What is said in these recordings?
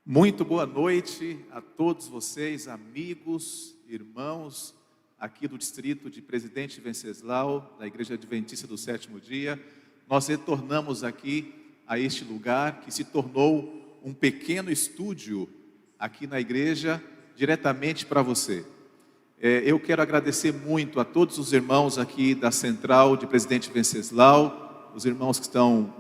Muito boa noite a todos vocês, amigos, irmãos, aqui do distrito de Presidente Venceslau, da Igreja Adventista do Sétimo Dia. Nós retornamos aqui a este lugar que se tornou um pequeno estúdio aqui na igreja, diretamente para você. Eu quero agradecer muito a todos os irmãos aqui da Central de Presidente Venceslau, os irmãos que estão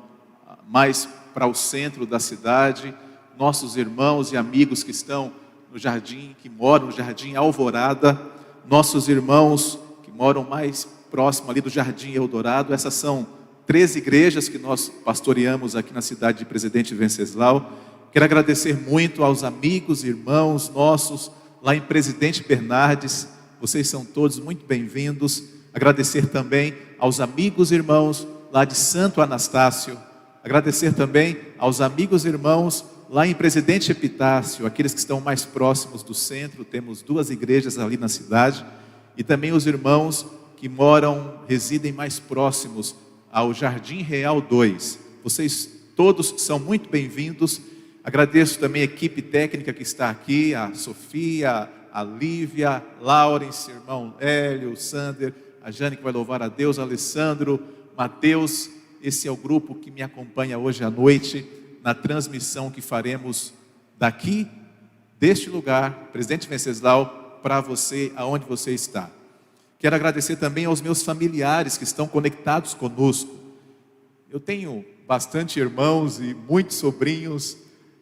mais para o centro da cidade, nossos irmãos e amigos que estão no jardim, que moram no Jardim Alvorada, nossos irmãos que moram mais próximo ali do Jardim Eldorado. Essas são 3 igrejas que nós pastoreamos aqui na cidade de Presidente Venceslau. Quero agradecer muito aos amigos e irmãos nossos lá em Presidente Bernardes. Vocês são todos muito bem-vindos. Agradecer também aos amigos e irmãos lá de Santo Anastácio. Agradecer também aos amigos e irmãos lá em Presidente Epitácio, aqueles que estão mais próximos do centro. Temos 2 igrejas ali na cidade. E também os irmãos que residem mais próximos ao Jardim Real 2. Vocês todos são muito bem-vindos. Agradeço também a equipe técnica que está aqui, a Sofia, a Lívia, Laurence, irmão Hélio, Sander, a Jane que vai louvar a Deus, Alessandro, Mateus. Esse é o grupo que me acompanha hoje à noite na transmissão que faremos daqui, deste lugar, Presidente Venceslau, para você, aonde você está. Quero agradecer também aos meus familiares que estão conectados conosco. Eu tenho bastante irmãos e muitos sobrinhos,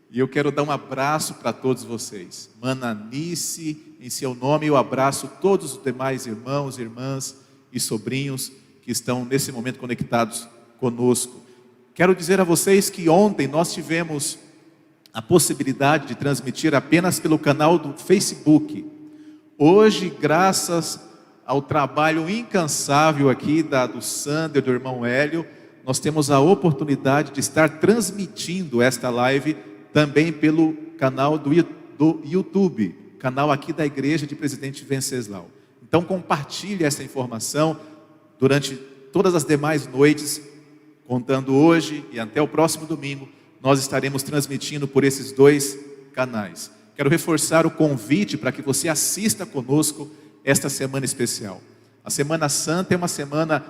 e eu quero dar um abraço para todos vocês. Mananice, em seu nome eu abraço todos os demais irmãos, irmãs e sobrinhos que estão nesse momento conectados conosco. Quero dizer a vocês que ontem nós tivemos a possibilidade de transmitir apenas pelo canal do Facebook. Hoje, graças ao trabalho incansável aqui do Sander, do irmão Hélio, nós temos a oportunidade de estar transmitindo esta live também pelo canal do YouTube, canal aqui da Igreja de Presidente Venceslau. Então compartilhe essa informação durante todas as demais noites, contando hoje e até o próximo domingo, nós estaremos transmitindo por esses 2 canais. Quero reforçar o convite para que você assista conosco esta semana especial. A Semana Santa é uma semana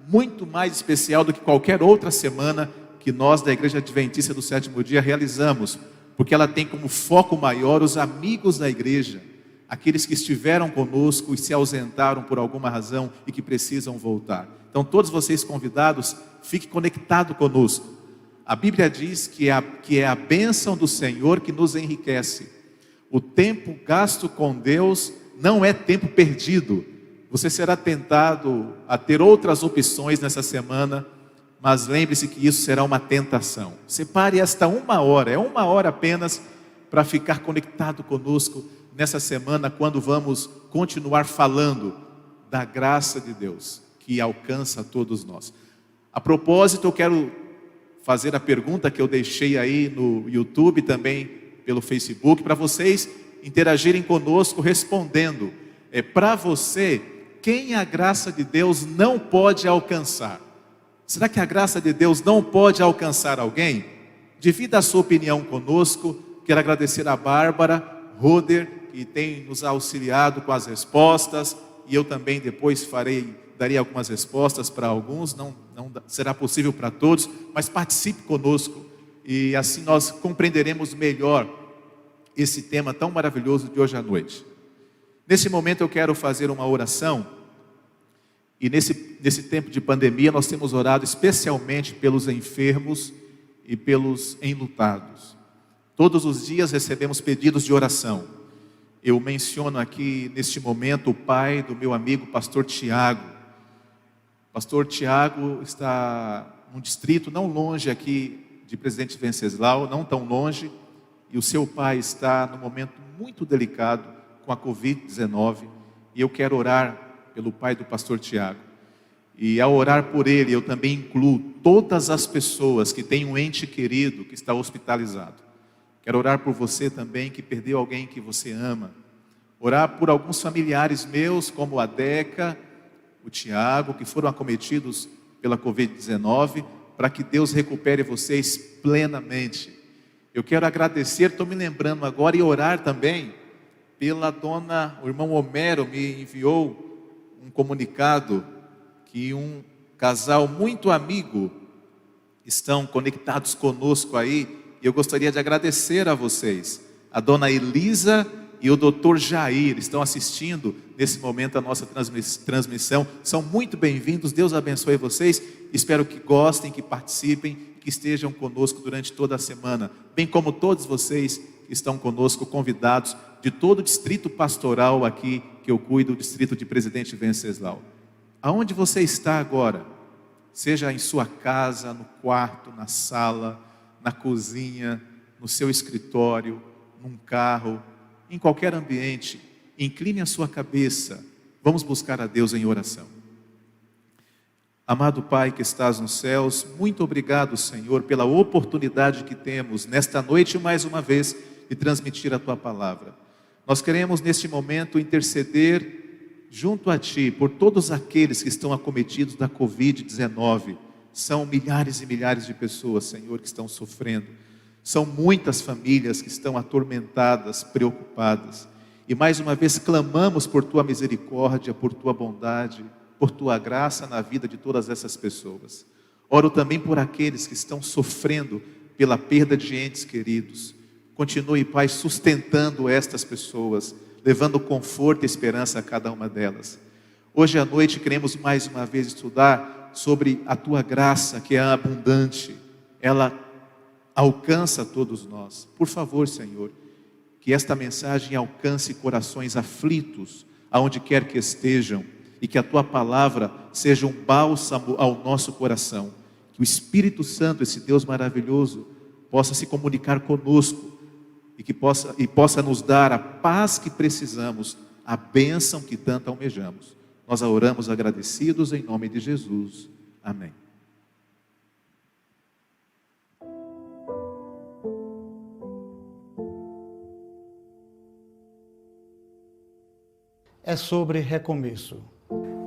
muito mais especial do que qualquer outra semana que nós da Igreja Adventista do Sétimo Dia realizamos, porque ela tem como foco maior os amigos da igreja, aqueles que estiveram conosco e se ausentaram por alguma razão e que precisam voltar. Então todos vocês convidados, fiquem conectados conosco. A Bíblia diz que é a bênção do Senhor que nos enriquece. O tempo gasto com Deus não é tempo perdido. Você será tentado a ter outras opções nessa semana, mas lembre-se que isso será uma tentação. Separe esta 1 hora, é 1 hora apenas, para ficar conectado conosco nessa semana, quando vamos continuar falando da graça de Deus, que alcança a todos nós. A propósito, eu quero fazer a pergunta que eu deixei aí no YouTube, também pelo Facebook, para vocês interagirem conosco respondendo. Para você, quem a graça de Deus não pode alcançar? Será que a graça de Deus não pode alcançar alguém? Divida a sua opinião conosco. Quero agradecer a Bárbara Roder, que tem nos auxiliado com as respostas, e eu também depois darei algumas respostas para alguns, não será possível para todos, mas participe conosco, e assim nós compreenderemos melhor esse tema tão maravilhoso de hoje à noite. Nesse momento eu quero fazer uma oração, e nesse tempo de pandemia nós temos orado especialmente pelos enfermos e pelos enlutados. Todos os dias recebemos pedidos de oração. Eu menciono aqui neste momento o pai do meu amigo pastor Tiago. Pastor Tiago está num distrito não longe aqui de Presidente Venceslau, não tão longe, e o seu pai está num momento muito delicado com a Covid-19, e eu quero orar pelo pai do pastor Tiago. E ao orar por ele, eu também incluo todas as pessoas que têm um ente querido que está hospitalizado. Quero orar por você também que perdeu alguém que você ama. Orar por alguns familiares meus, como a Deca, o Tiago, que foram acometidos pela Covid-19, para que Deus recupere vocês plenamente. Eu quero agradecer, estou me lembrando agora, e orar também pela o irmão Homero me enviou um comunicado que um casal muito amigo estão conectados conosco aí, e eu gostaria de agradecer a vocês. A dona Elisa e o doutor Jair estão assistindo nesse momento a nossa transmissão. São muito bem-vindos, Deus abençoe vocês. Espero que gostem, que participem, que estejam conosco durante toda a semana, bem como todos vocês que estão conosco, convidados de todo o distrito pastoral aqui, que eu cuido, o distrito de Presidente Venceslau. Aonde você está agora, seja em sua casa, no quarto, na sala, na cozinha, no seu escritório, num carro, em qualquer ambiente, incline a sua cabeça, vamos buscar a Deus em oração. Amado Pai que estás nos céus, muito obrigado, Senhor, pela oportunidade que temos nesta noite mais uma vez de transmitir a Tua palavra. Nós queremos neste momento interceder junto a Ti por todos aqueles que estão acometidos da Covid-19. São milhares e milhares de pessoas, Senhor, que estão sofrendo. São muitas famílias que estão atormentadas, preocupadas. E mais uma vez clamamos por Tua misericórdia, por Tua bondade, por Tua graça na vida de todas essas pessoas. Oro também por aqueles que estão sofrendo pela perda de entes queridos. Continue, Pai, sustentando estas pessoas, levando conforto e esperança a cada uma delas. Hoje à noite queremos mais uma vez estudar sobre a Tua graça, que é abundante. Ela alcança todos nós. Por favor, Senhor, que esta mensagem alcance corações aflitos, aonde quer que estejam, e que a Tua palavra seja um bálsamo ao nosso coração. Que o Espírito Santo, esse Deus maravilhoso, possa se comunicar conosco e possa nos dar a paz que precisamos, a bênção que tanto almejamos. Nós a oramos agradecidos em nome de Jesus. Amém. É sobre recomeço.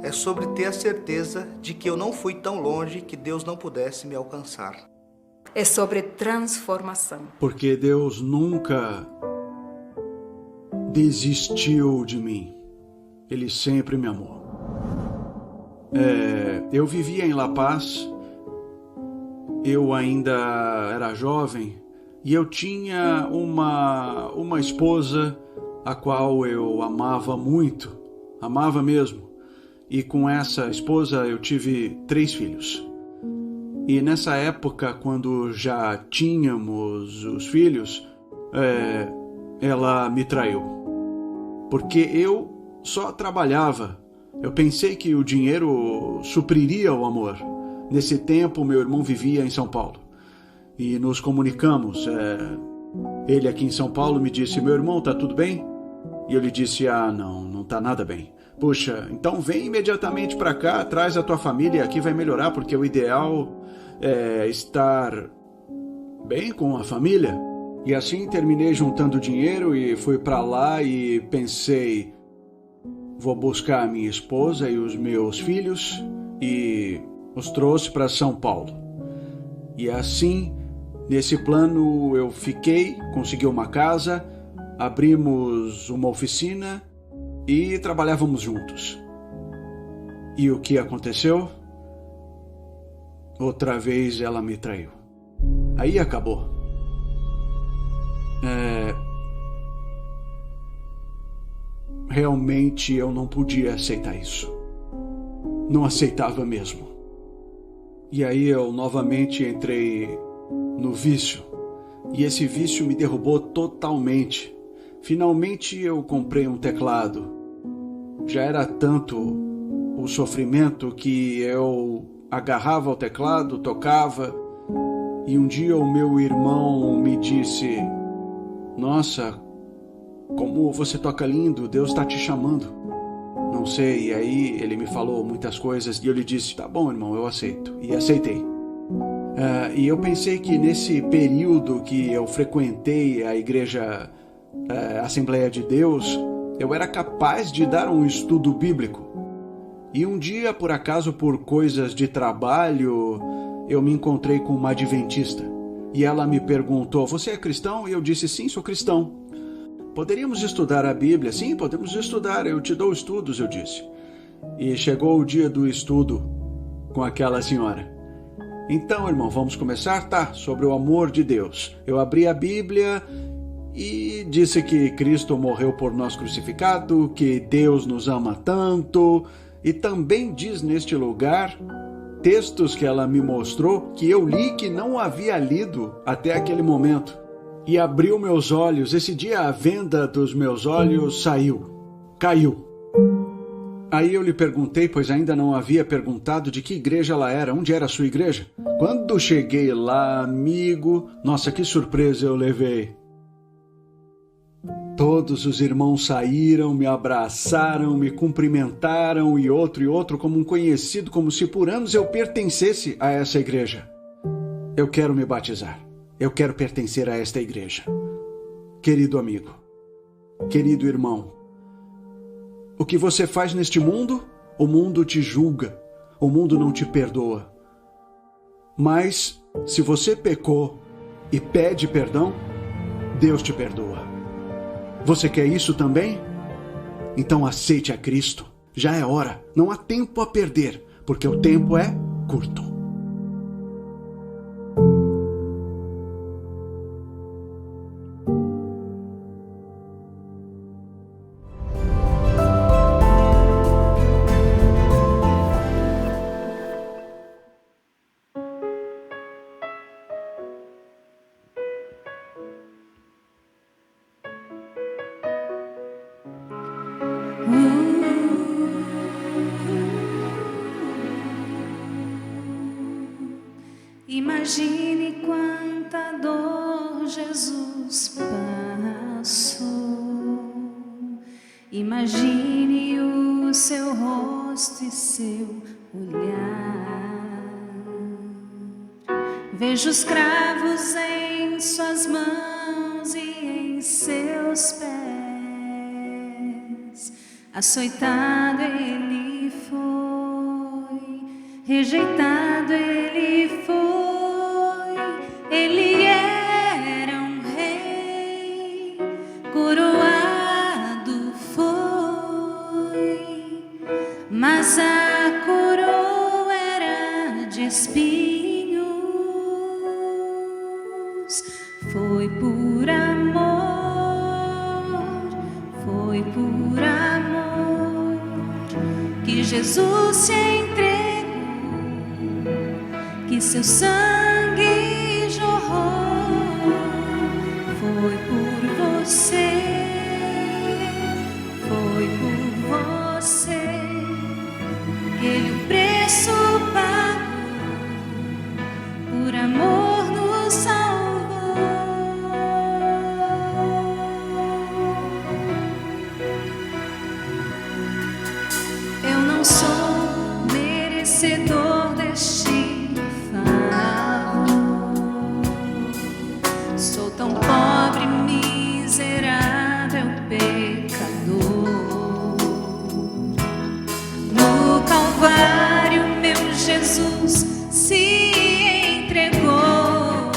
É sobre ter a certeza de que eu não fui tão longe que Deus não pudesse me alcançar. É sobre transformação. Porque Deus nunca desistiu de mim. Ele sempre me amou. Eu vivia em La Paz, eu ainda era jovem, e eu tinha uma esposa a qual eu amava muito, amava mesmo. E com essa esposa eu tive 3 filhos. E nessa época, quando já tínhamos os filhos, ela me traiu. Porque eu só trabalhava. Eu pensei que o dinheiro supriria o amor. Nesse tempo, meu irmão vivia em São Paulo. E nos comunicamos. Ele aqui em São Paulo me disse: meu irmão, tá tudo bem? E eu lhe disse: não tá nada bem. Puxa, então vem imediatamente para cá, traz a tua família, aqui vai melhorar, porque o ideal é estar bem com a família. E assim terminei juntando dinheiro e fui para lá e pensei: vou buscar a minha esposa e os meus filhos, e os trouxe para São Paulo. E assim, nesse plano eu fiquei, consegui uma casa, abrimos uma oficina e trabalhávamos juntos. E o que aconteceu? Outra vez ela me traiu. Aí acabou. Realmente eu não podia aceitar isso. Não aceitava mesmo. E aí eu novamente entrei no vício. E esse vício me derrubou totalmente. Finalmente eu comprei um teclado. Já era tanto o sofrimento que eu agarrava o teclado, tocava, e um dia o meu irmão me disse: nossa, como você toca lindo, Deus está te chamando. Não sei, e aí ele me falou muitas coisas e eu lhe disse: tá bom, irmão, eu aceito. E aceitei. E eu pensei que nesse período que eu frequentei a igreja Assembleia de Deus, eu era capaz de dar um estudo bíblico. E um dia, por acaso, por coisas de trabalho, eu me encontrei com uma adventista. e ela me perguntou: você é cristão? E eu disse: sim, sou cristão. Poderíamos estudar a Bíblia? Sim, podemos estudar, eu te dou estudos, eu disse. E chegou o dia do estudo com aquela senhora. Então, irmão, vamos começar? Tá, sobre o amor de Deus. Eu abri a Bíblia e disse que Cristo morreu por nós crucificado, que Deus nos ama tanto, e também diz neste lugar textos que ela me mostrou que eu li que não havia lido até aquele momento. E abriu meus olhos. Esse dia a venda dos meus olhos caiu. Aí eu lhe perguntei, pois ainda não havia perguntado, de que igreja ela era, onde era a sua igreja. Quando cheguei lá, amigo, nossa, que surpresa eu levei. Todos os irmãos saíram, me abraçaram, me cumprimentaram, e outro, como um conhecido, como se por anos eu pertencesse a essa igreja. Eu quero me batizar. Eu quero pertencer a esta igreja. Querido amigo, querido irmão, o que você faz neste mundo, o mundo te julga, o mundo não te perdoa. Mas, se você pecou e pede perdão, Deus te perdoa. Você quer isso também? Então aceite a Cristo. Já é hora, não há tempo a perder, porque o tempo é curto. Imagine quanta dor Jesus passou. Imagine o seu rosto e seu olhar. Veja os cravos em suas mãos e em seus pés. Açoitado ele foi, rejeitado ele foi. Ele era um rei, coroado foi, mas a coroa era de espinhos. Foi por amor que Jesus se entregou, que seu sangue jorrou. Foi por você, foi por você que ele o preço pagou, por amor nos salvou. Eu não sou merecedor deste favor, sou tão pobre, miserável, pecador. No Calvário meu Jesus se entregou,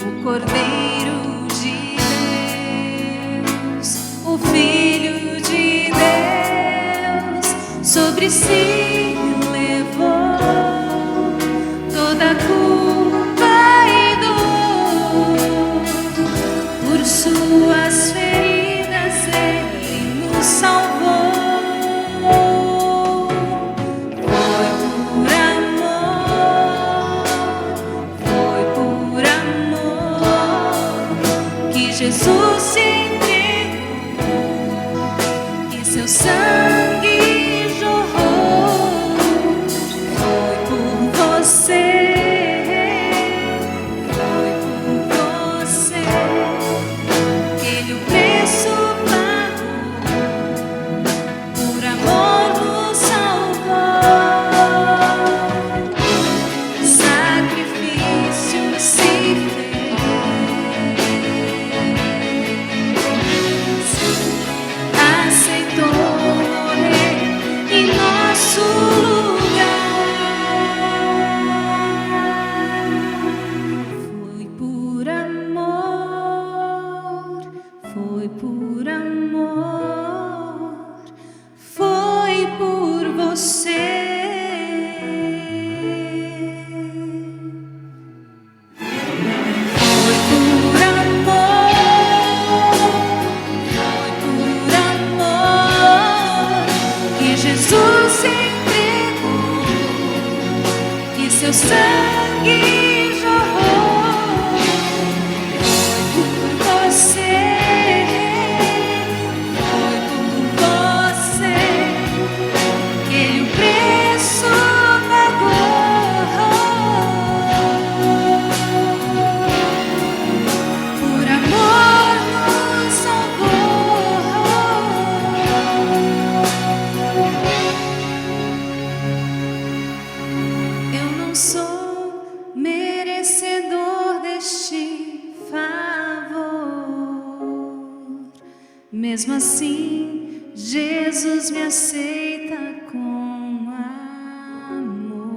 o Cordeiro de Deus, o Filho de Deus, sobre si levou toda a culpa e dor. Por suas feridas ele nos salvou. Foi por amor que Jesus se entregou, que seu sangue jorrou. se entregou e seu sangue jorrou. Foi por você, foi por você que ele o preço pagou. Por amor nos salvou. Eu não sou merecedor deste favor. Mesmo assim, Jesus me aceita com amor.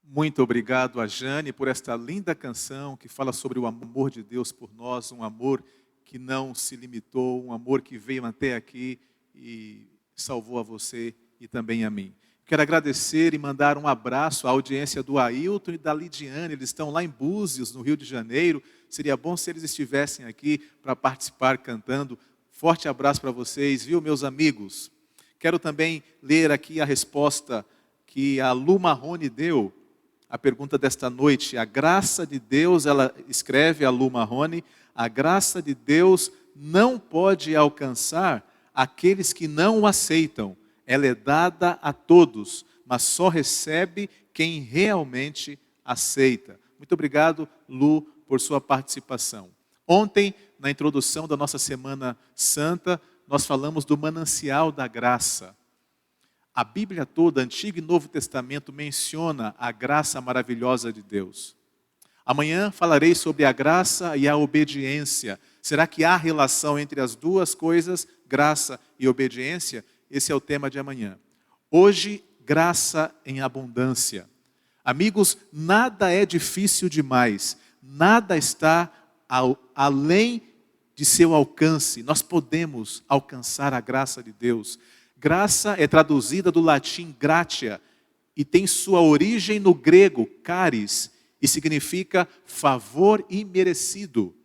Muito obrigado a Jane por esta linda canção que fala sobre o amor de Deus por nós, um amor que não se limitou, um amor que veio até aqui e salvou a você e também a mim. Quero agradecer e mandar um abraço à audiência do Ailton e da Lidiane. Eles estão lá em Búzios, no Rio de Janeiro. Seria bom se eles estivessem aqui para participar cantando. Forte abraço para vocês, viu, meus amigos? Quero também ler aqui a resposta que a Lu Marrone deu. A pergunta desta noite: a graça de Deus, ela escreve, a Lu Marrone, a graça de Deus não pode alcançar aqueles que não o aceitam. Ela é dada a todos, mas só recebe quem realmente aceita. Muito obrigado, Lu, por sua participação. Ontem, na introdução da nossa Semana Santa, nós falamos do manancial da graça. A Bíblia toda, Antigo e Novo Testamento, menciona a graça maravilhosa de Deus. Amanhã falarei sobre a graça e a obediência. Será que há relação entre as duas coisas, graça e obediência? Esse é o tema de amanhã. Hoje, graça em abundância. Amigos, nada é difícil demais. Nada está além de seu alcance. Nós podemos alcançar a graça de Deus. Graça é traduzida do latim gratia e tem sua origem no grego charis e significa favor imerecido.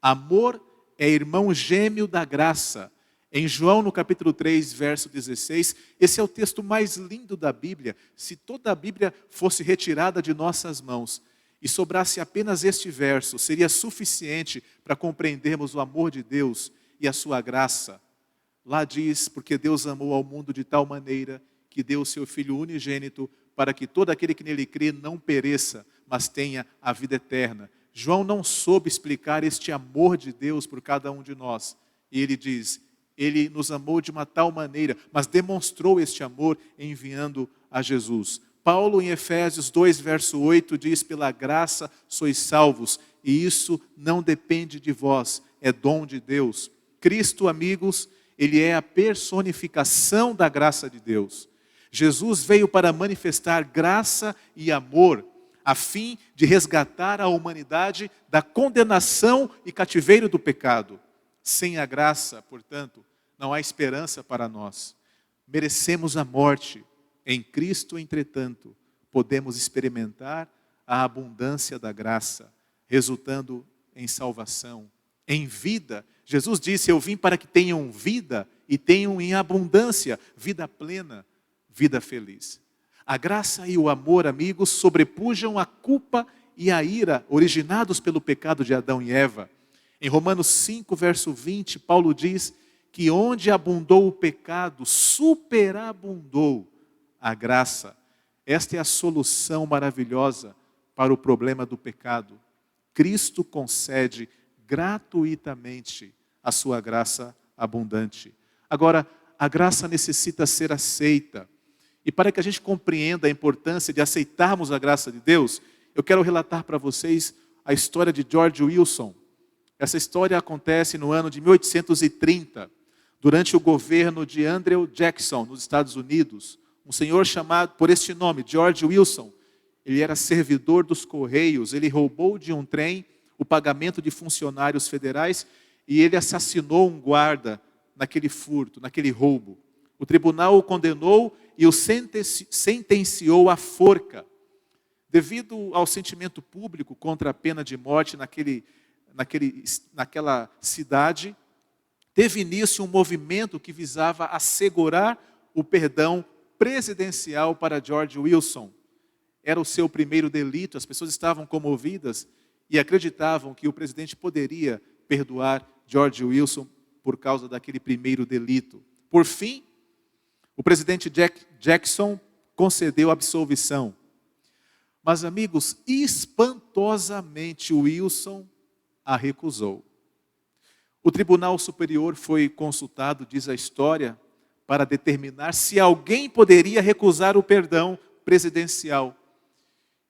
Amor é irmão gêmeo da graça. Em João, no capítulo 3, verso 16, esse é o texto mais lindo da Bíblia. Se toda a Bíblia fosse retirada de nossas mãos e sobrasse apenas este verso, seria suficiente para compreendermos o amor de Deus e a sua graça. Lá diz, porque Deus amou ao mundo de tal maneira que deu o seu Filho unigênito para que todo aquele que nele crê não pereça, mas tenha a vida eterna. João não soube explicar este amor de Deus por cada um de nós. E ele diz, ele nos amou de uma tal maneira, mas demonstrou este amor enviando a Jesus. Paulo, em Efésios 2, verso 8, diz, pela graça sois salvos, e isso não depende de vós, é dom de Deus. Cristo, amigos, ele é a personificação da graça de Deus. Jesus veio para manifestar graça e amor, a fim de resgatar a humanidade da condenação e cativeiro do pecado. Sem a graça, portanto, não há esperança para nós. Merecemos a morte. Em Cristo, entretanto, podemos experimentar a abundância da graça, resultando em salvação, em vida. Jesus disse, eu vim para que tenham vida e tenham em abundância, vida plena, vida feliz. A graça e o amor, amigos, sobrepujam a culpa e a ira originados pelo pecado de Adão e Eva. Em Romanos 5, verso 20, Paulo diz que onde abundou o pecado, superabundou a graça. Esta é a solução maravilhosa para o problema do pecado. Cristo concede gratuitamente a sua graça abundante. Agora, a graça necessita ser aceita. E para que a gente compreenda a importância de aceitarmos a graça de Deus, eu quero relatar para vocês a história de George Wilson. Essa história acontece no ano de 1830, durante o governo de Andrew Jackson, nos Estados Unidos. Um senhor chamado por este nome, George Wilson. Ele era servidor dos Correios, ele roubou de um trem o pagamento de funcionários federais e ele assassinou um guarda naquele furto, naquele roubo. O tribunal o condenou e o sentenciou à forca. Devido ao sentimento público contra a pena de morte naquela cidade, teve início um movimento que visava assegurar o perdão presidencial para George Wilson. Era o seu primeiro delito, as pessoas estavam comovidas e acreditavam que o presidente poderia perdoar George Wilson por causa daquele primeiro delito. Por fim, o presidente Jackson concedeu absolvição. Mas, amigos, espantosamente Wilson a recusou. O Tribunal Superior foi consultado, diz a história, para determinar se alguém poderia recusar o perdão presidencial.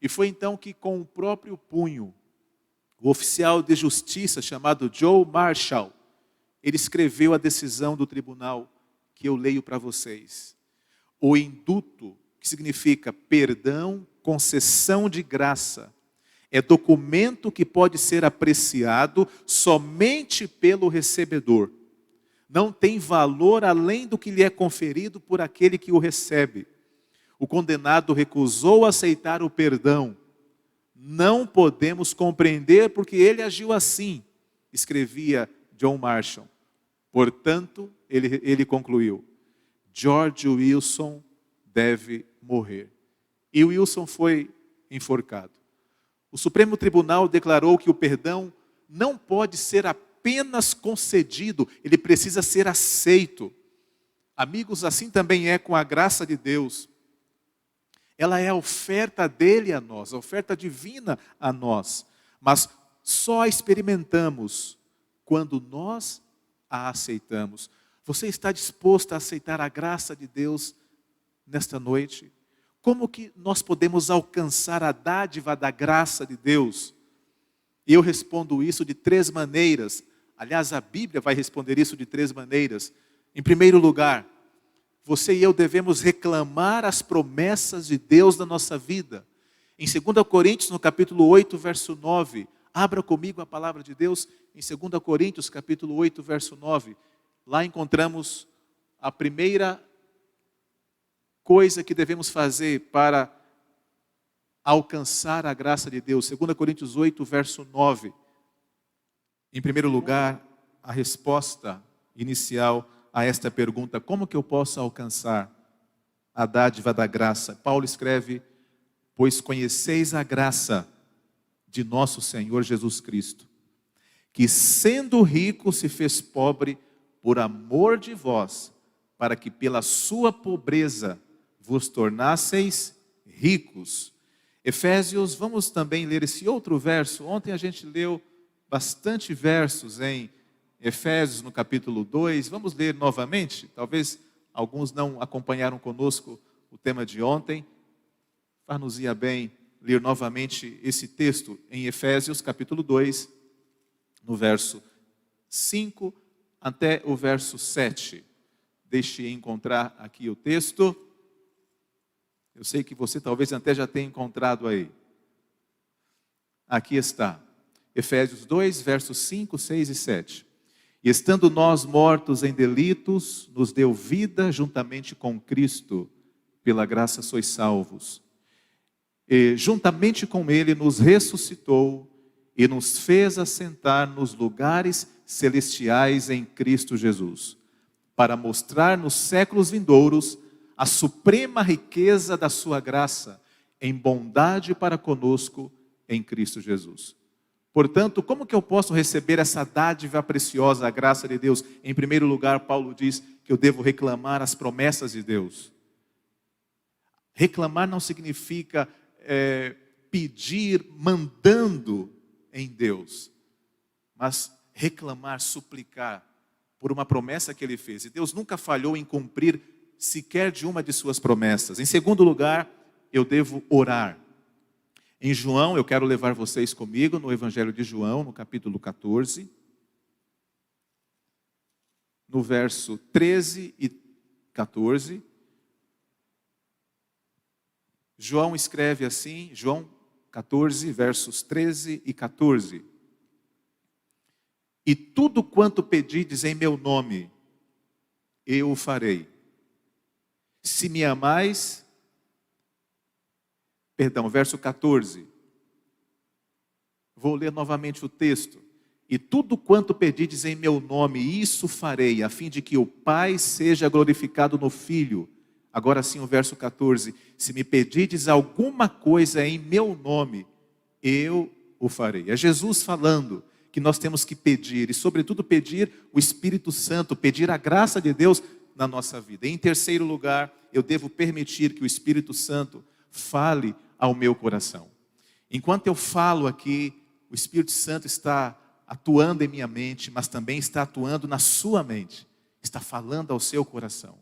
E foi então que, com o próprio punho, o oficial de justiça chamado Joe Marshall, ele escreveu a decisão do tribunal, que eu leio para vocês. O induto, que significa perdão, concessão de graça, é documento que pode ser apreciado somente pelo recebedor. Não tem valor além do que lhe é conferido por aquele que o recebe. O condenado recusou aceitar o perdão. Não podemos compreender porque ele agiu assim, escrevia John Marshall. Portanto, ele concluiu, George Wilson deve morrer. E Wilson foi enforcado. O Supremo Tribunal declarou que o perdão não pode ser apenas concedido, ele precisa ser aceito. Amigos, assim também é com a graça de Deus. Ela é a oferta dele a nós, a oferta divina a nós. Mas só a experimentamos quando nós a aceitamos. Você está disposto a aceitar a graça de Deus nesta noite? Como que nós podemos alcançar a dádiva da graça de Deus? E eu respondo isso de 3 maneiras. Aliás, a Bíblia vai responder isso de 3 maneiras. Em primeiro lugar, você e eu devemos reclamar as promessas de Deus na nossa vida. Em 2 Coríntios, no capítulo 8, verso 9, abra comigo a palavra de Deus, em 2 Coríntios, capítulo 8, verso 9. Lá encontramos a primeira coisa que devemos fazer para alcançar a graça de Deus. 2 Coríntios 8, verso 9. Em primeiro lugar, a resposta inicial a esta pergunta, como que eu posso alcançar a dádiva da graça? Paulo escreve, pois conheceis a graça de nosso Senhor Jesus Cristo, que sendo rico se fez pobre por amor de vós, para que pela sua pobreza vos tornasseis ricos. Efésios, vamos também ler esse outro verso. Ontem a gente leu bastante versos em Efésios, no capítulo 2. Vamos ler novamente? Talvez alguns não acompanharam conosco o tema de ontem. Far-nos-ia bem ler novamente esse texto em Efésios, capítulo 2, no verso 5 até o verso 7. Deixe encontrar aqui o texto. Eu sei que você talvez até já tenha encontrado aí. Aqui está. Efésios 2, versos 5, 6 e 7. E estando nós mortos em delitos, nos deu vida juntamente com Cristo, pela graça sois salvos. E juntamente com Ele nos ressuscitou e nos fez assentar nos lugares celestiais em Cristo Jesus, para mostrar nos séculos vindouros a suprema riqueza da sua graça, em bondade para conosco em Cristo Jesus. Portanto, como que eu posso receber essa dádiva preciosa, a graça de Deus? Em primeiro lugar, Paulo diz que eu devo reclamar as promessas de Deus. Reclamar não significa pedir, mandando em Deus, mas reclamar, suplicar por uma promessa que Ele fez. E Deus nunca falhou em cumprir sequer de uma de suas promessas. Em segundo lugar, eu devo orar. Em João, eu quero levar vocês comigo no Evangelho de João, no capítulo 14, no verso 13 e 14. João escreve assim, João 14, versos 13 e 14. E tudo quanto pedides em meu nome, eu o farei. Se me amais, verso 14. Vou ler novamente o texto. E tudo quanto pedides em meu nome, isso farei, a fim de que o Pai seja glorificado no Filho. Agora sim o verso 14. Se me pedides alguma coisa em meu nome, eu o farei. É Jesus falando que nós temos que pedir, e sobretudo pedir o Espírito Santo, pedir a graça de Deus na nossa vida. Em terceiro lugar, eu devo permitir que o Espírito Santo fale ao meu coração. Enquanto eu falo aqui, o Espírito Santo está atuando em minha mente, mas também está atuando na sua mente, está falando ao seu coração.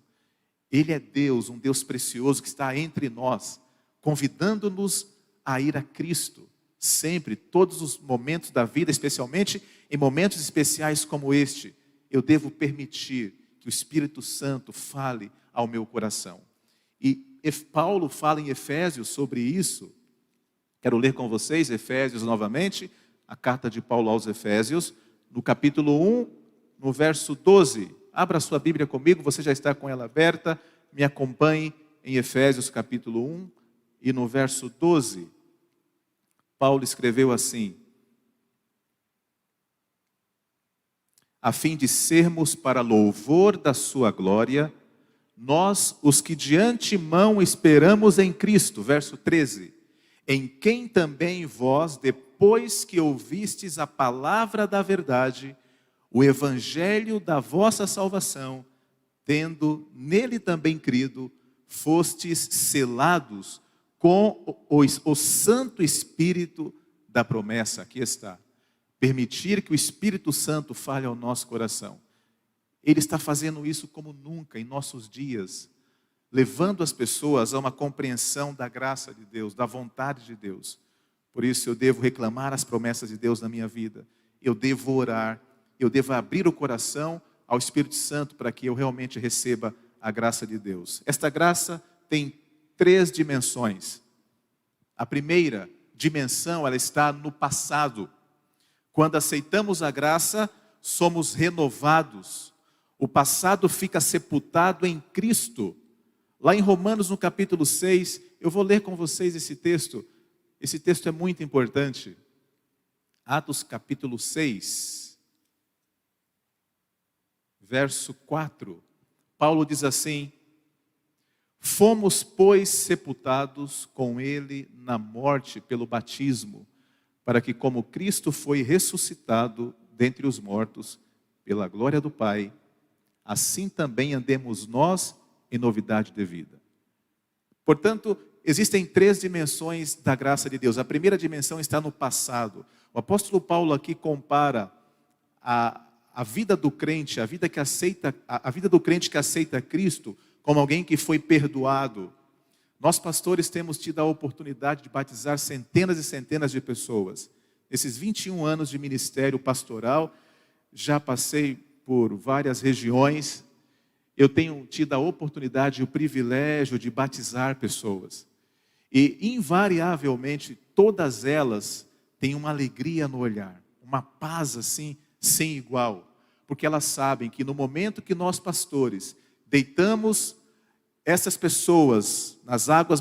Ele é Deus, um Deus precioso que está entre nós, convidando-nos a ir a Cristo, sempre, todos os momentos da vida, especialmente em momentos especiais como este, eu devo permitir que o Espírito Santo fale ao meu coração. E Paulo fala em Efésios sobre isso. Quero ler com vocês Efésios novamente, a carta de Paulo aos Efésios, no capítulo 1, no verso 12. Abra sua Bíblia comigo, você já está com ela aberta, me acompanhe em Efésios capítulo 1 e no verso 12. Paulo escreveu assim: a fim de sermos para louvor da sua glória, nós os que de antemão esperamos em Cristo, verso 13, em quem também vós, depois que ouvistes a palavra da verdade, o evangelho da vossa salvação, tendo nele também crido, fostes selados com o Santo Espírito da promessa. Aqui está. Permitir que o Espírito Santo fale ao nosso coração. Ele está fazendo isso como nunca em nossos dias, levando as pessoas a uma compreensão da graça de Deus, da vontade de Deus. Por isso eu devo reclamar as promessas de Deus na minha vida. Eu devo orar, eu devo abrir o coração ao Espírito Santo para que eu realmente receba a graça de Deus. Esta graça tem 3 dimensões. A primeira dimensão, ela está no passado. Quando aceitamos a graça, somos renovados. O passado fica sepultado em Cristo. Lá em Romanos, no capítulo 6, eu vou ler com vocês esse texto. Esse texto é muito importante. Atos capítulo 6, verso 4. Paulo diz assim: fomos, pois, sepultados com ele na morte pelo batismo, para que, como Cristo foi ressuscitado dentre os mortos, pela glória do Pai, assim também andemos nós em novidade de vida. Portanto, existem 3 dimensões da graça de Deus. A primeira dimensão está no passado. O apóstolo Paulo aqui compara a vida do crente, a vida do crente que aceita Cristo, como alguém que foi perdoado. Nós pastores temos tido a oportunidade de batizar centenas e centenas de pessoas. Nesses 21 anos de ministério pastoral, já passei por várias regiões. Eu tenho tido a oportunidade e o privilégio de batizar pessoas. E invariavelmente todas elas têm uma alegria no olhar, uma paz assim sem igual, porque elas sabem que no momento que nós pastores deitamos essas pessoas nas águas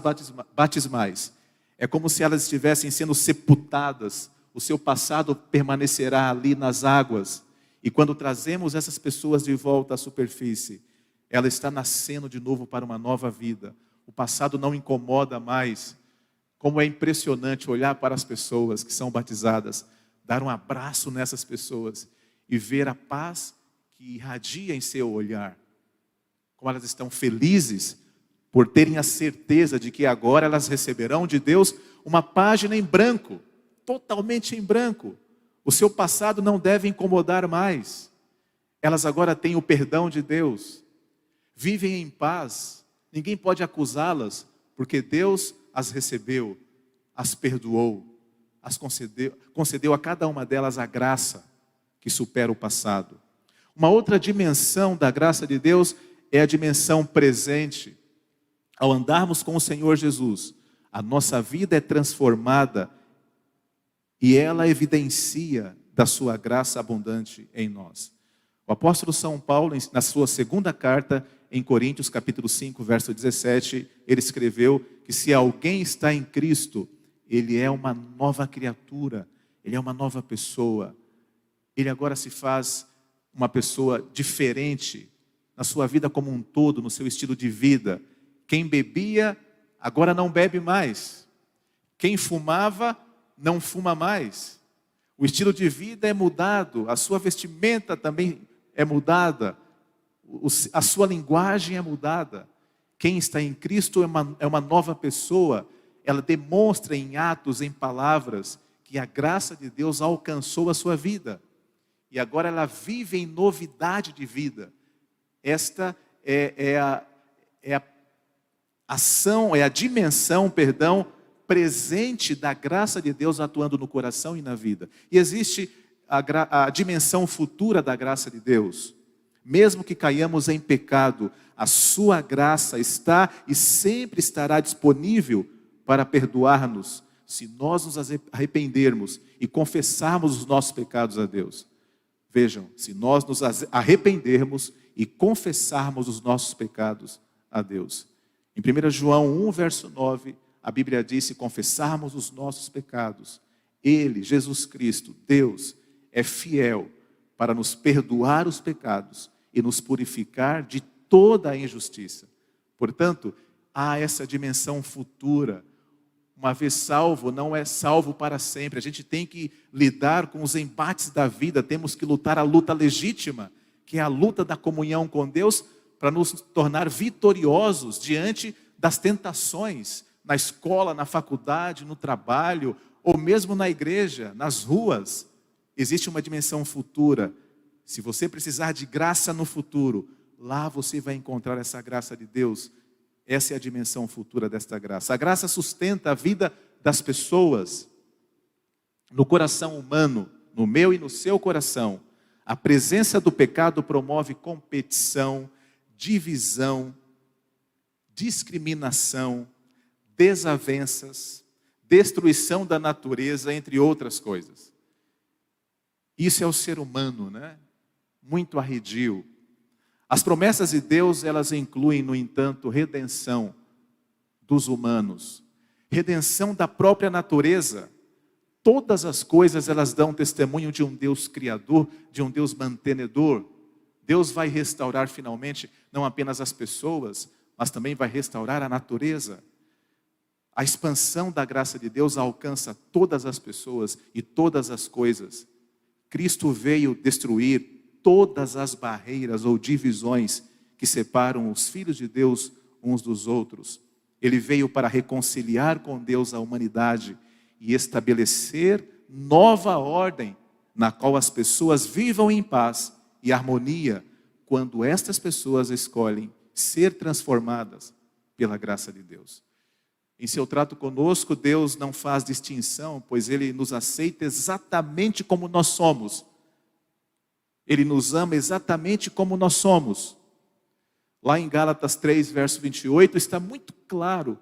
batismais, é como se elas estivessem sendo sepultadas, o seu passado permanecerá ali nas águas, e quando trazemos essas pessoas de volta à superfície, ela está nascendo de novo para uma nova vida. O passado não incomoda mais. Como é impressionante olhar para as pessoas que são batizadas, dar um abraço nessas pessoas e ver a paz que irradia em seu olhar. Como elas estão felizes por terem a certeza de que agora elas receberão de Deus uma página em branco, totalmente em branco. O seu passado não deve incomodar mais. Elas agora têm o perdão de Deus. Vivem em paz. Ninguém pode acusá-las, porque Deus as recebeu, as perdoou, as concedeu a cada uma delas a graça que supera o passado. Uma outra dimensão da graça de Deus é a dimensão presente. Ao andarmos com o Senhor Jesus, a nossa vida é transformada e ela evidencia da sua graça abundante em nós. O apóstolo São Paulo, na sua segunda carta, em Coríntios, capítulo 5, verso 17, ele escreveu que se alguém está em Cristo, ele é uma nova criatura, ele é uma nova pessoa. Ele agora se faz uma pessoa diferente na sua vida como um todo, no seu estilo de vida. Quem bebia, agora não bebe mais. Quem fumava, não fuma mais. O estilo de vida é mudado, a sua vestimenta também é mudada, a sua linguagem é mudada. Quem está em Cristo é uma nova pessoa. Ela demonstra em atos, em palavras, que a graça de Deus alcançou a sua vida. E agora ela vive em novidade de vida. Esta é a ação, é a dimensão, presente da graça de Deus atuando no coração e na vida. E existe a dimensão futura da graça de Deus. Mesmo que caiamos em pecado, a sua graça está e sempre estará disponível para perdoar-nos, se nós nos arrependermos e confessarmos os nossos pecados a Deus. Vejam, se nós nos arrependermos e confessarmos os nossos pecados a Deus. Em 1 João 1, verso 9, a Bíblia diz: se confessarmos os nossos pecados, Ele, Jesus Cristo, Deus, é fiel para nos perdoar os pecados e nos purificar de toda a injustiça. Portanto, há essa dimensão futura. Uma vez salvo, não é salvo para sempre. A gente tem que lidar com os embates da vida, temos que lutar a luta legítima, que é a luta da comunhão com Deus, para nos tornar vitoriosos diante das tentações, na escola, na faculdade, no trabalho, ou mesmo na igreja, nas ruas. Existe uma dimensão futura. Se você precisar de graça no futuro, lá você vai encontrar essa graça de Deus. Essa é a dimensão futura desta graça. A graça sustenta a vida das pessoas. No coração humano, no meu e no seu coração, a presença do pecado promove competição, divisão, discriminação, desavenças, destruição da natureza, entre outras coisas. Isso é o ser humano, né? Muito arredio. As promessas de Deus, elas incluem, no entanto, redenção dos humanos, redenção da própria natureza. Todas as coisas, elas dão testemunho de um Deus criador, de um Deus mantenedor. Deus vai restaurar finalmente, não apenas as pessoas, mas também vai restaurar a natureza. A expansão da graça de Deus alcança todas as pessoas e todas as coisas. Cristo veio destruir todas as barreiras ou divisões que separam os filhos de Deus uns dos outros. Ele veio para reconciliar com Deus a humanidade e estabelecer nova ordem, na qual as pessoas vivam em paz e harmonia, quando estas pessoas escolhem ser transformadas pela graça de Deus. Em seu trato conosco, Deus não faz distinção, pois Ele nos aceita exatamente como nós somos. Ele nos ama exatamente como nós somos. Lá em Gálatas 3, verso 28, está muito claro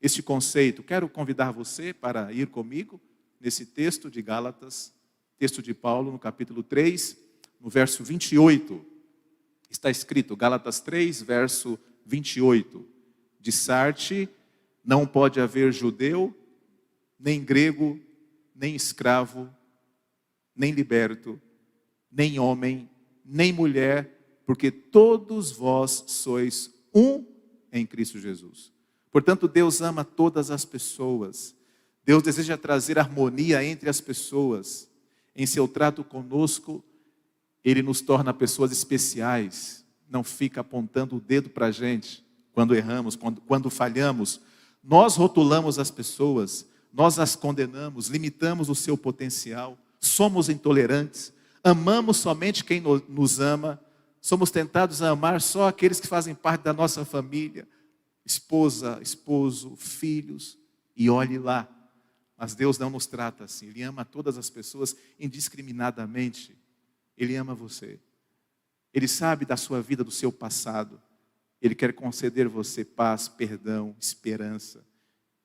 este conceito. Quero convidar você para ir comigo nesse texto de Gálatas, texto de Paulo, no capítulo 3, no verso 28. Está escrito, Gálatas 3, verso 28. Dissarte, não pode haver judeu, nem grego, nem escravo, nem liberto, nem homem, nem mulher, porque todos vós sois um em Cristo Jesus. Portanto, Deus ama todas as pessoas. Deus deseja trazer harmonia entre as pessoas. Em seu trato conosco, Ele nos torna pessoas especiais. Não fica apontando o dedo para a gente quando erramos, quando falhamos. Nós rotulamos as pessoas, nós as condenamos, limitamos o seu potencial, somos intolerantes, amamos somente quem nos ama, somos tentados a amar só aqueles que fazem parte da nossa família, esposa, esposo, filhos, e olhe lá. Mas Deus não nos trata assim, Ele ama todas as pessoas indiscriminadamente. Ele ama você. Ele sabe da sua vida, do seu passado. Ele quer conceder a você paz, perdão, esperança.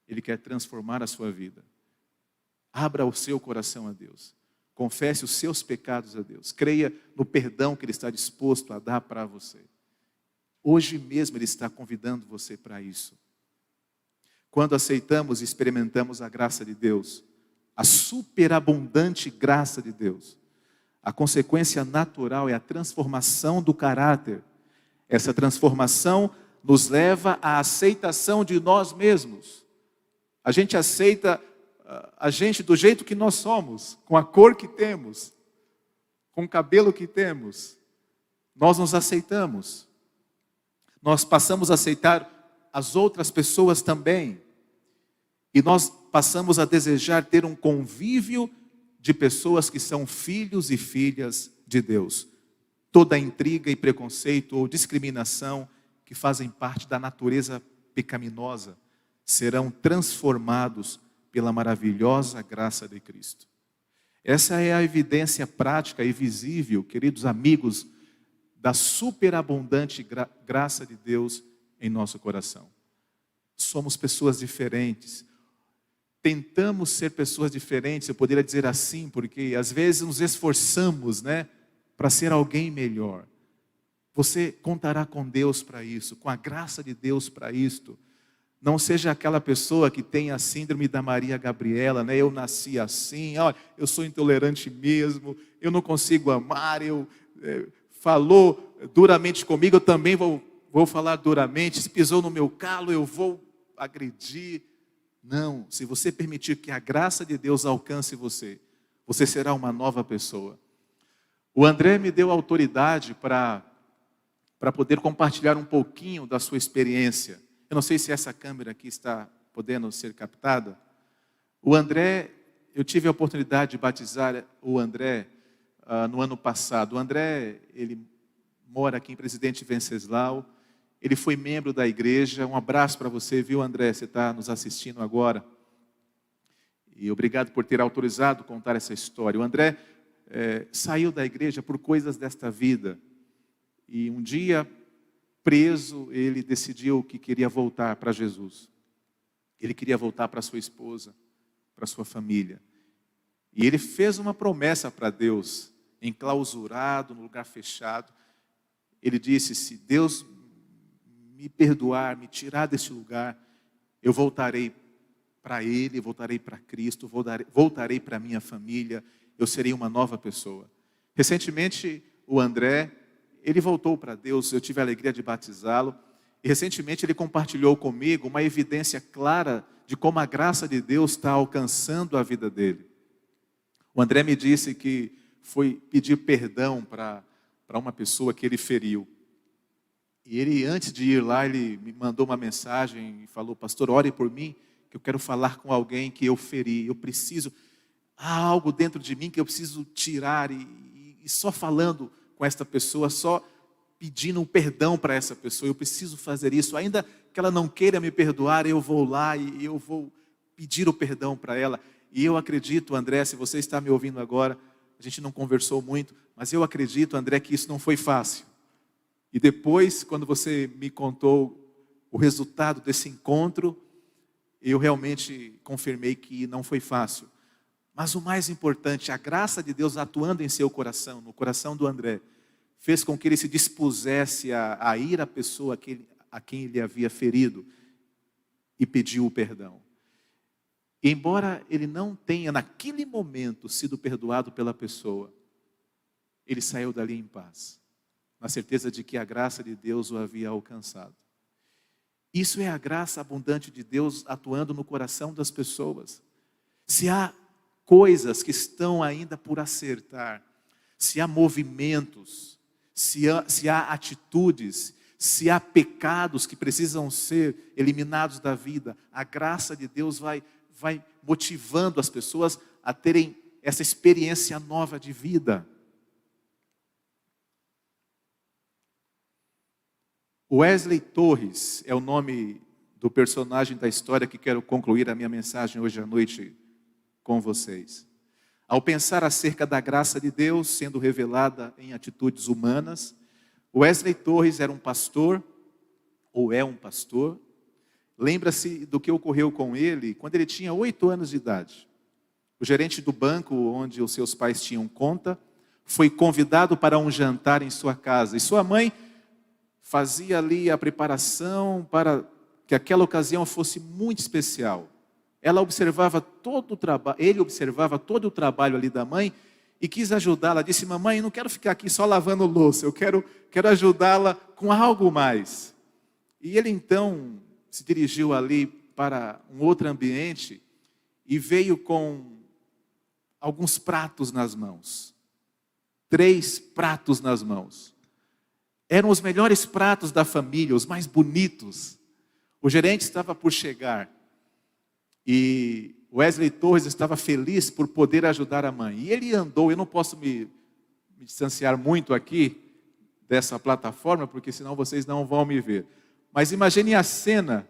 Ele quer transformar a sua vida. Abra o seu coração a Deus. Confesse os seus pecados a Deus. Creia no perdão que Ele está disposto a dar para você. Hoje mesmo Ele está convidando você para isso. Quando aceitamos e experimentamos a graça de Deus, a superabundante graça de Deus, a consequência natural é a transformação do caráter. Essa transformação nos leva à aceitação de nós mesmos. A gente aceita a gente do jeito que nós somos, com a cor que temos, com o cabelo que temos. Nós nos aceitamos. Nós passamos a aceitar as outras pessoas também. E nós passamos a desejar ter um convívio de pessoas que são filhos e filhas de Deus. Toda intriga e preconceito ou discriminação que fazem parte da natureza pecaminosa serão transformados pela maravilhosa graça de Cristo. Essa é a evidência prática e visível, queridos amigos, da superabundante graça de Deus em nosso coração. Somos pessoas diferentes. Tentamos ser pessoas diferentes, eu poderia dizer assim, porque às vezes nos esforçamos, para ser alguém melhor. Você contará com Deus para isso, com a graça de Deus para isto. Não seja aquela pessoa que tem a síndrome da Maria Gabriela, Eu nasci assim, eu sou intolerante mesmo, eu não consigo amar, falou duramente comigo, eu também vou falar duramente, se pisou no meu calo, eu vou agredir. Não, se você permitir que a graça de Deus alcance você, você será uma nova pessoa. O André me deu autoridade para poder compartilhar um pouquinho da sua experiência. Eu não sei se essa câmera aqui está podendo ser captada. O André, eu tive a oportunidade de batizar o André no ano passado. O André, ele mora aqui em Presidente Venceslau. Ele foi membro da igreja. Um abraço para você, viu, André? Você está nos assistindo agora. E obrigado por ter autorizado contar essa história. O André saiu da igreja por coisas desta vida. E um dia, preso, ele decidiu que queria voltar para Jesus. Ele queria voltar para sua esposa, para sua família. E ele fez uma promessa para Deus, enclausurado, no lugar fechado. Ele disse: se Deus me perdoar, me tirar deste lugar, eu voltarei para Ele, voltarei para Cristo, voltarei para a minha família, eu serei uma nova pessoa. Recentemente, o André, ele voltou para Deus, eu tive a alegria de batizá-lo, e recentemente ele compartilhou comigo uma evidência clara de como a graça de Deus está alcançando a vida dele. O André me disse que foi pedir perdão para uma pessoa que ele feriu. E ele, antes de ir lá, ele me mandou uma mensagem e falou: pastor, ore por mim, que eu quero falar com alguém que eu feri. Eu preciso, há algo dentro de mim que eu preciso tirar. E só falando com esta pessoa, só pedindo um perdão para essa pessoa, eu preciso fazer isso. Ainda que ela não queira me perdoar, eu vou lá e eu vou pedir o perdão para ela. E eu acredito, André, se você está me ouvindo agora, a gente não conversou muito, mas eu acredito, André, que isso não foi fácil. E depois, quando você me contou o resultado desse encontro, eu realmente confirmei que não foi fácil. Mas o mais importante, a graça de Deus atuando em seu coração, no coração do André, fez com que ele se dispusesse a ir à pessoa a quem ele havia ferido e pediu o perdão. E embora ele não tenha naquele momento sido perdoado pela pessoa, ele saiu dali em paz, na certeza de que a graça de Deus o havia alcançado. Isso é a graça abundante de Deus atuando no coração das pessoas. Se há coisas que estão ainda por acertar, se há movimentos, se há atitudes, se há pecados que precisam ser eliminados da vida, a graça de Deus vai motivando as pessoas a terem essa experiência nova de vida. Wesley Torres é o nome do personagem da história que quero concluir a minha mensagem hoje à noite com vocês. Ao pensar acerca da graça de Deus sendo revelada em atitudes humanas, Wesley Torres era um pastor, ou é um pastor. Lembra-se do que ocorreu com ele quando ele tinha 8 anos de idade. o gerente do banco onde os seus pais tinham conta, foi convidado para um jantar em sua casa. E sua mãe fazia ali a preparação para que aquela ocasião fosse muito especial. Ele observava todo o trabalho ali da mãe e quis ajudá-la. Disse: mamãe, eu não quero ficar aqui só lavando louça, eu quero ajudá-la com algo mais. E ele então se dirigiu ali para um outro ambiente e veio com alguns pratos nas mãos. 3 pratos nas mãos. Eram os melhores pratos da família, os mais bonitos. O gerente estava por chegar e Wesley Torres estava feliz por poder ajudar a mãe. E ele andou, eu não posso me distanciar muito aqui dessa plataforma, porque senão vocês não vão me ver. Mas imagine a cena,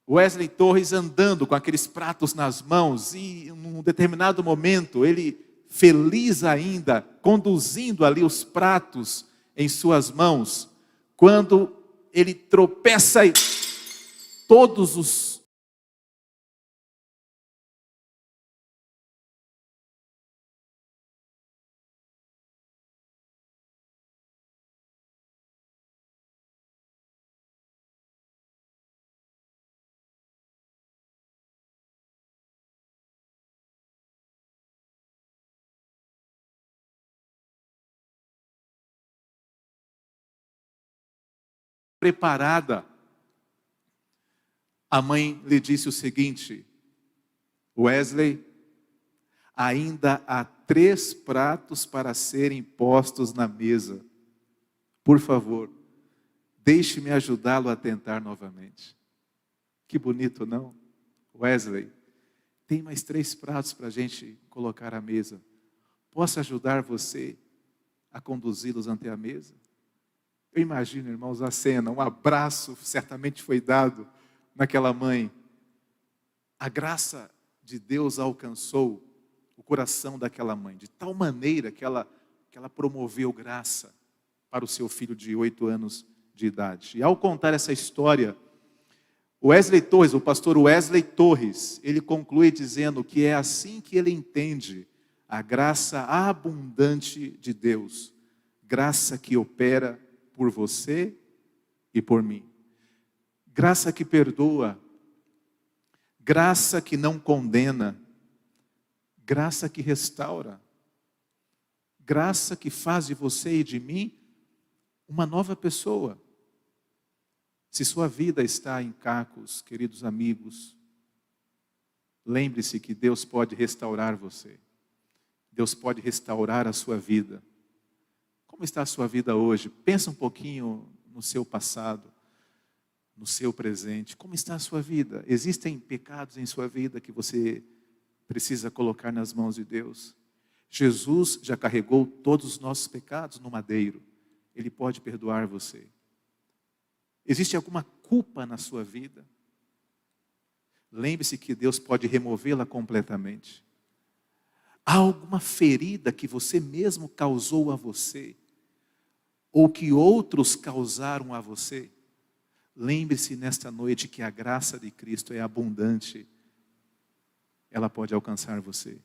Wesley Torres andando com aqueles pratos nas mãos e em um determinado momento, ele feliz ainda, conduzindo ali os pratos em suas mãos, quando ele tropeça e todos os preparada. A mãe lhe disse o seguinte: Wesley, ainda há 3 pratos para serem postos na mesa. Por favor, deixe-me ajudá-lo a tentar novamente. Que bonito, não? Wesley, tem mais 3 pratos para a gente colocar à mesa. Posso ajudar você a conduzi-los ante a mesa? Eu imagino, irmãos, a cena, um abraço certamente foi dado naquela mãe. A graça de Deus alcançou o coração daquela mãe, de tal maneira que ela promoveu graça para o seu filho de 8 anos de idade. E ao contar essa história, Wesley Torres, o pastor Wesley Torres, ele conclui dizendo que é assim que ele entende a graça abundante de Deus, graça que opera por você e por mim. Graça que perdoa, graça que não condena, graça que restaura, graça que faz de você e de mim uma nova pessoa. Se sua vida está em cacos, queridos amigos, lembre-se que Deus pode restaurar você. Deus pode restaurar a sua vida. Como está a sua vida hoje? Pensa um pouquinho no seu passado, no seu presente. Como está a sua vida? Existem pecados em sua vida que você precisa colocar nas mãos de Deus? Jesus já carregou todos os nossos pecados no madeiro. Ele pode perdoar você. Existe alguma culpa na sua vida? Lembre-se que Deus pode removê-la completamente. Há alguma ferida que você mesmo causou a você? Ou que outros causaram a você? Lembre-se nesta noite que a graça de Cristo é abundante. Ela pode alcançar você.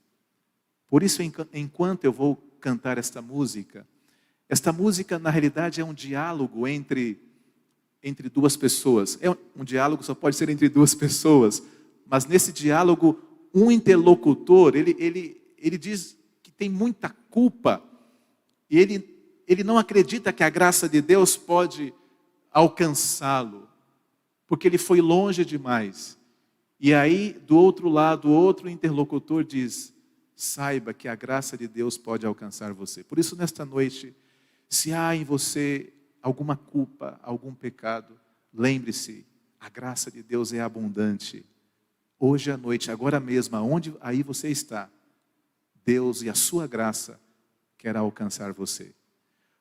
Por isso, enquanto eu vou cantar esta música na realidade é um diálogo entre 2 pessoas. Um diálogo só pode ser entre 2 pessoas, mas nesse diálogo, um interlocutor, ele diz que tem muita culpa, e ele não acredita que a graça de Deus pode alcançá-lo, porque ele foi longe demais. E aí, do outro lado, o outro interlocutor diz: saiba que a graça de Deus pode alcançar você. Por isso, nesta noite, se há em você alguma culpa, algum pecado, lembre-se, a graça de Deus é abundante. Hoje à noite, agora mesmo, aonde aí você está, Deus e a sua graça quer alcançar você.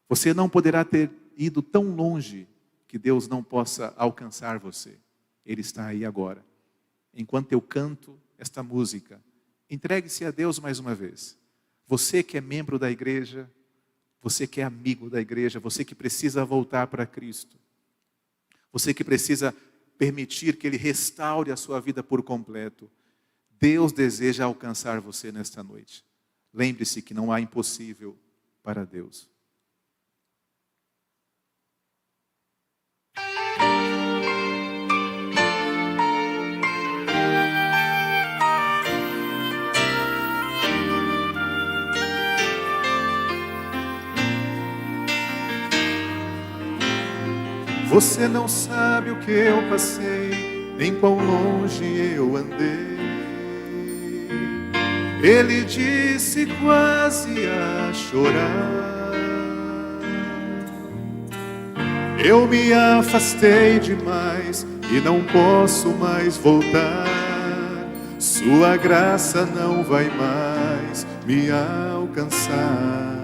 Você não poderá ter ido tão longe que Deus não possa alcançar você. Ele está aí agora. Enquanto eu canto esta música, entregue-se a Deus mais uma vez. Você que é membro da igreja, você que é amigo da igreja, você que precisa voltar para Cristo, você que precisa permitir que Ele restaure a sua vida por completo, Deus deseja alcançar você nesta noite. Lembre-se que não há impossível para Deus. Você não sabe o que eu passei, nem quão longe eu andei. Ele disse quase a chorar. Eu me afastei demais e não posso mais voltar. Sua graça não vai mais me alcançar.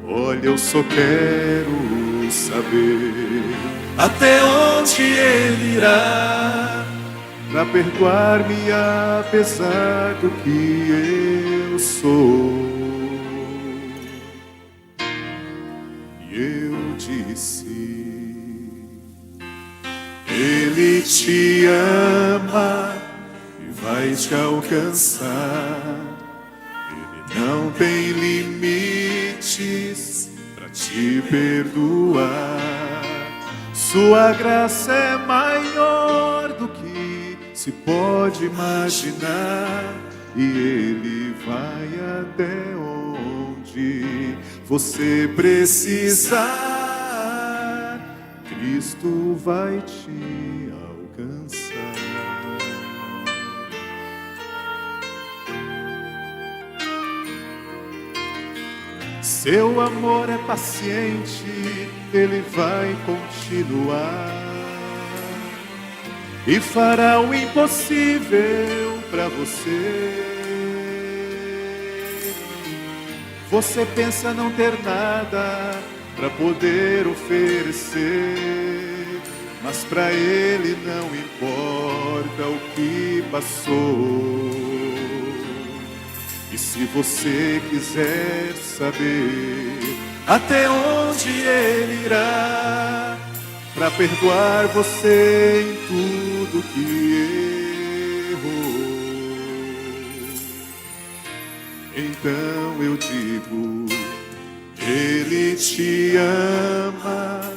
Olha, eu só quero saber até onde Ele irá para perdoar-me apesar do que eu sou. E eu disse: Ele te ama e vai te alcançar. Ele não tem limites para te perdoar. Sua graça é maior do que se pode imaginar, e Ele vai até onde você precisar. Cristo vai te alcançar. Seu amor é paciente, Ele vai continuar e fará o impossível para você. Você pensa não ter nada para poder oferecer, mas para Ele não importa o que passou. E se você quiser saber até onde Ele irá para perdoar você em tudo que errou, então eu digo: Ele te ama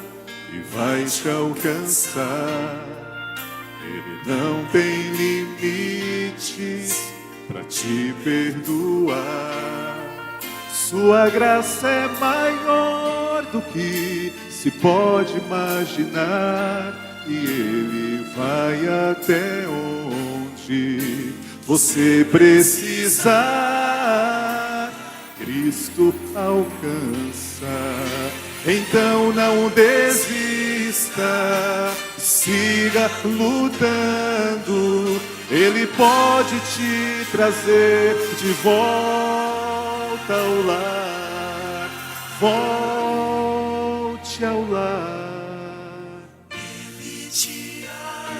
e vai te alcançar. Ele não tem limites para te perdoar. Sua graça é maior do que se pode imaginar, e Ele vai até onde você precisar. Cristo alcança. Então não desista, siga lutando. Ele pode te trazer de volta ao lar. Volte ao lar. Ele te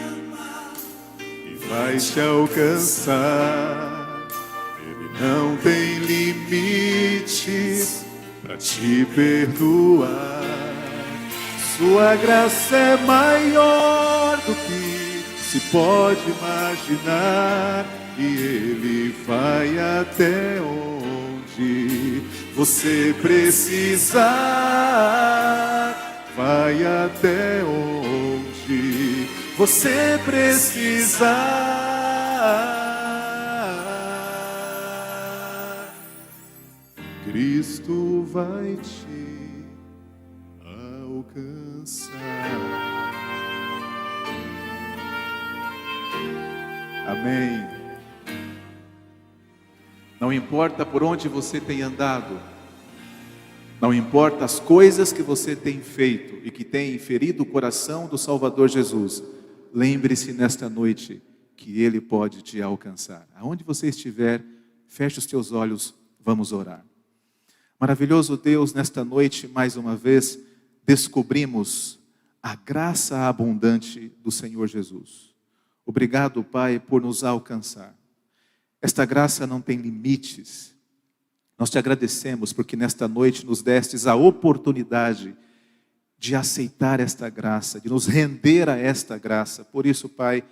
ama e vai te alcançar. Ele não tem limites para te perdoar. Sua graça é maior do que se pode imaginar, e Ele vai até onde você precisar. Vai até onde você precisar. Cristo vai te alcançar. Amém. Não importa por onde você tem andado, não importa as coisas que você tem feito e que tem ferido o coração do Salvador Jesus, lembre-se nesta noite que Ele pode te alcançar. Aonde você estiver, feche os teus olhos, vamos orar. Maravilhoso Deus, nesta noite, mais uma vez, descobrimos a graça abundante do Senhor Jesus. Obrigado, Pai, por nos alcançar. Esta graça não tem limites. Nós te agradecemos porque nesta noite nos destes a oportunidade de aceitar esta graça, de nos render a esta graça. Por isso, Pai,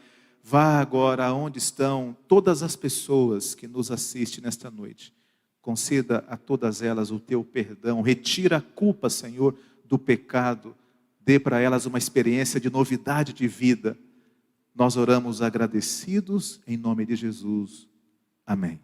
Vá agora aonde estão todas as pessoas que nos assistem nesta noite. Conceda a todas elas o teu perdão. Retira a culpa, Senhor, do pecado. Dê para elas uma experiência de novidade de vida. Nós oramos agradecidos em nome de Jesus. Amém.